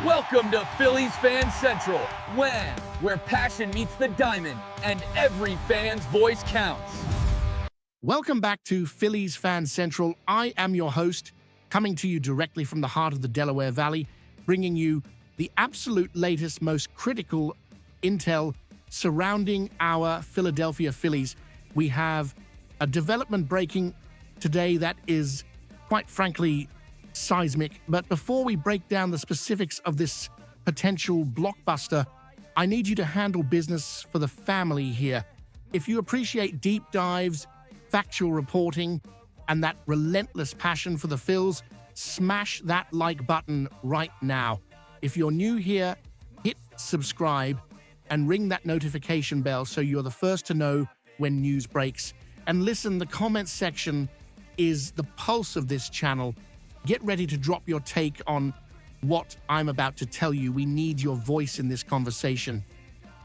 Welcome to Phillies Fan Central, where passion meets the diamond and every fan's voice counts. Welcome back to Phillies Fan Central. I am your host, coming to you directly from the heart of the Delaware Valley, bringing you the absolute latest, most critical intel surrounding our Philadelphia Phillies. We have a development breaking today that is, quite frankly, seismic. But before we break down the specifics of this potential blockbuster, I need you to handle business for the family here. If you appreciate deep dives, factual reporting, and that relentless passion for the Phils, smash that like button right now. If you're new here, hit subscribe and ring that notification bell so you're the first to know when news breaks. And listen, the comments section is the pulse of this channel. Get ready to drop your take on what I'm about to tell you. We need your voice in this conversation.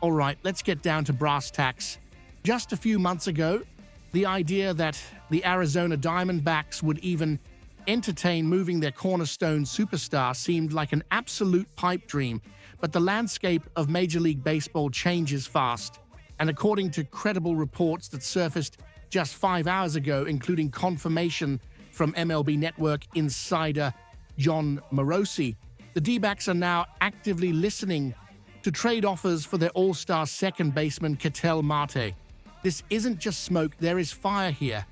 All right, let's get down to brass tacks. Just a few months ago, the idea that the Arizona Diamondbacks would even entertain moving their cornerstone superstar seemed like an absolute pipe dream. But the landscape of Major League Baseball changes fast. And according to credible reports that surfaced just 5 hours ago, including confirmation from MLB Network insider Jon Morosi, the D-backs are now actively listening to trade offers for their all-star second baseman Ketel Marte. This isn't just smoke, there is fire here.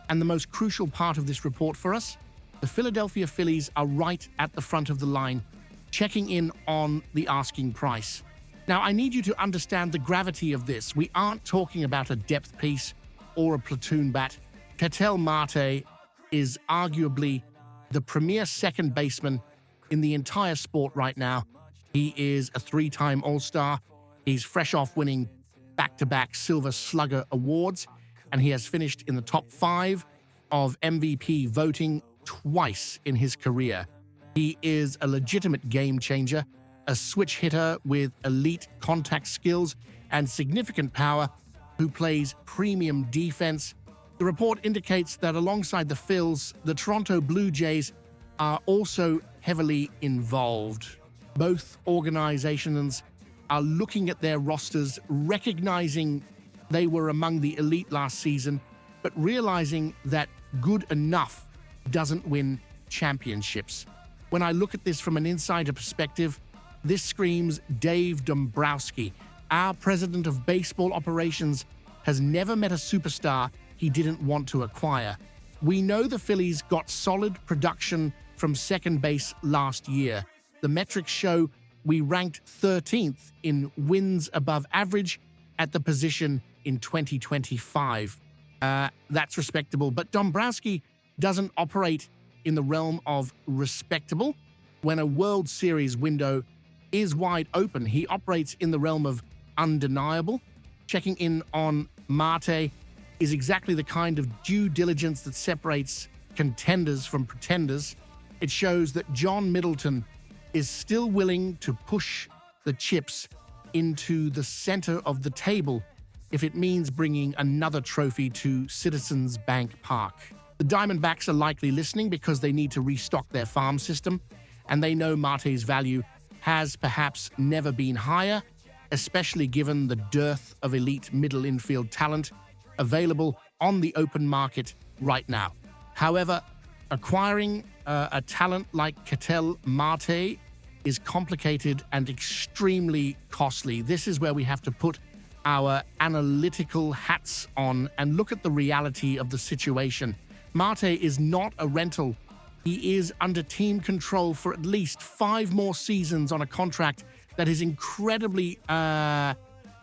And the most crucial part of this report for us, the Philadelphia Phillies are right at the front of the line, checking in on the asking price. Now, I need you to understand the gravity of this. We aren't talking about a depth piece or a platoon bat. Ketel Marte is arguably the premier second baseman in the entire sport right now. He is a three-time All-Star. He's fresh off winning back-to-back Silver Slugger awards, and he has finished in the top 5 of MVP voting twice in his career. He is a legitimate game changer, a switch hitter with elite contact skills and significant power who plays premium defense. The report indicates that alongside the Phils, the Toronto Blue Jays are also heavily involved. Both organizations are looking at their rosters, recognizing they were among the elite last season, but realizing that good enough doesn't win championships. When I look at this from an insider perspective, this screams Dave Dombrowski. Our president of baseball operations has never met a superstar he didn't want to acquire. We know the Phillies got solid production from second base last year. The metrics show we ranked 13th in wins above average at the position in 2025. That's respectable, but Dombrowski doesn't operate in the realm of respectable. When a World Series window is wide open, he operates in the realm of undeniable. Checking in on Marte is exactly the kind of due diligence that separates contenders from pretenders. It shows that John Middleton is still willing to push the chips into the center of the table if it means bringing another trophy to Citizens Bank Park. The Diamondbacks are likely listening because they need to restock their farm system, and they know Marte's value has perhaps never been higher, especially given the dearth of elite middle infield talent available on the open market right now. However, acquiring a talent like Ketel Marte is complicated and extremely costly. This is where we have to put our analytical hats on and look at the reality of the situation. Marte is not a rental. He is under team control for at least 5 more seasons on a contract that is incredibly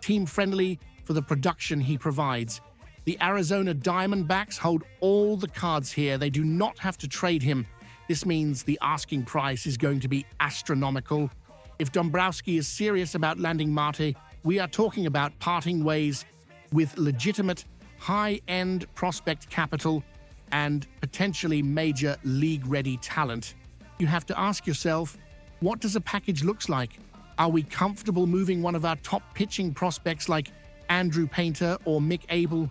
team-friendly for the production he provides. The Arizona Diamondbacks hold all the cards here. They do not have to trade him. This means the asking price is going to be astronomical. If Dombrowski is serious about landing Marte, we are talking about parting ways with legitimate, high-end prospect capital and potentially major league-ready talent. You have to ask yourself, what does a package look like? Are we comfortable moving one of our top pitching prospects like Andrew Painter or Mick Abel?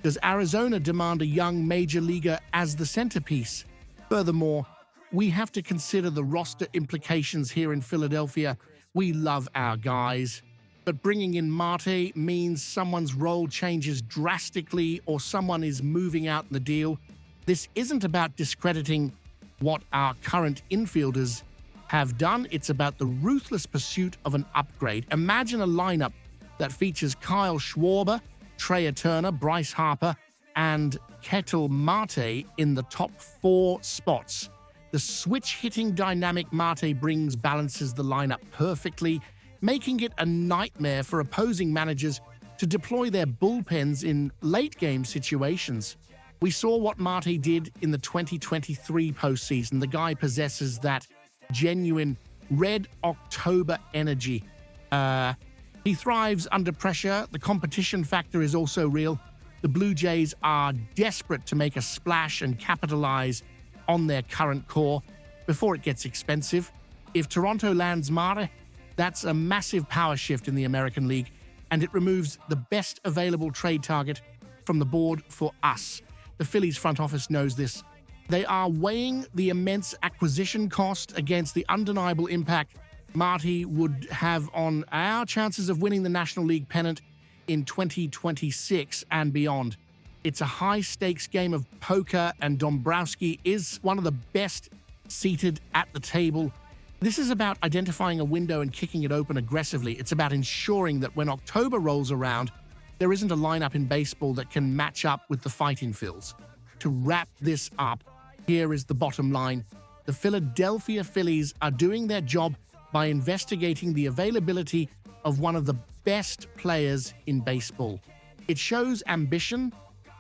Does Arizona demand a young major leaguer as the centerpiece? Furthermore, we have to consider the roster implications here in Philadelphia. We love our guys, but bringing in Marte means someone's role changes drastically or someone is moving out in the deal. This isn't about discrediting what our current infielders have done. It's about the ruthless pursuit of an upgrade. Imagine a lineup that features Kyle Schwarber, Trea Turner, Bryce Harper, and Ketel Marte in the top 4 spots. The switch-hitting dynamic Marte brings balances the lineup perfectly, making it a nightmare for opposing managers to deploy their bullpens in late-game situations. We saw what Marte did in the 2023 postseason. The guy possesses that genuine red October energy. He thrives under pressure. The competition factor is also real. The Blue Jays are desperate to make a splash and capitalize on their current core before it gets expensive. If Toronto lands Marte, that's a massive power shift in the American League, and it removes the best available trade target from the board for us. The Phillies front office knows this. They are weighing the immense acquisition cost against the undeniable impact Marte would have on our chances of winning the National League pennant in 2026 and beyond. It's a high-stakes game of poker, and Dombrowski is one of the best seated at the table. This is about identifying a window and kicking it open aggressively. It's about ensuring that when October rolls around, there isn't a lineup in baseball that can match up with the fight-in fills. To wrap this up, here is the bottom line. The Philadelphia Phillies are doing their job by investigating the availability of one of the best players in baseball. It shows ambition,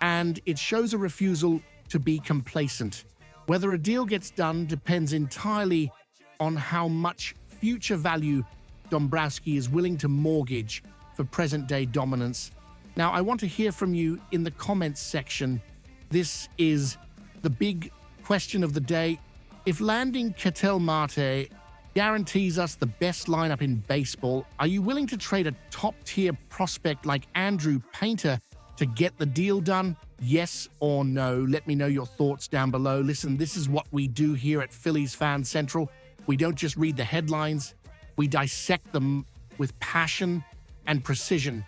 and it shows a refusal to be complacent. Whether a deal gets done depends entirely on how much future value Dombrowski is willing to mortgage for present-day dominance. Now, I want to hear from you in the comments section. This is the big question of the day. If landing Ketel Marte guarantees us the best lineup in baseball, are you willing to trade a top-tier prospect like Andrew Painter to get the deal done? Yes or no? Let me know your thoughts down below. Listen, this is what we do here at Phillies Fan Central. We don't just read the headlines. We dissect them with passion and precision.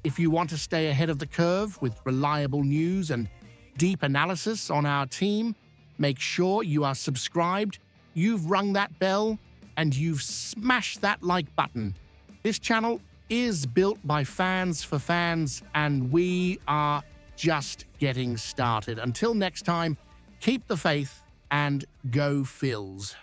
If you want to stay ahead of the curve with reliable news and deep analysis on our team, make sure you are subscribed, you've rung that bell, and you've smashed that like button. This channel is built by fans for fans, and we are just getting started. Until next time, keep the faith and go Phils.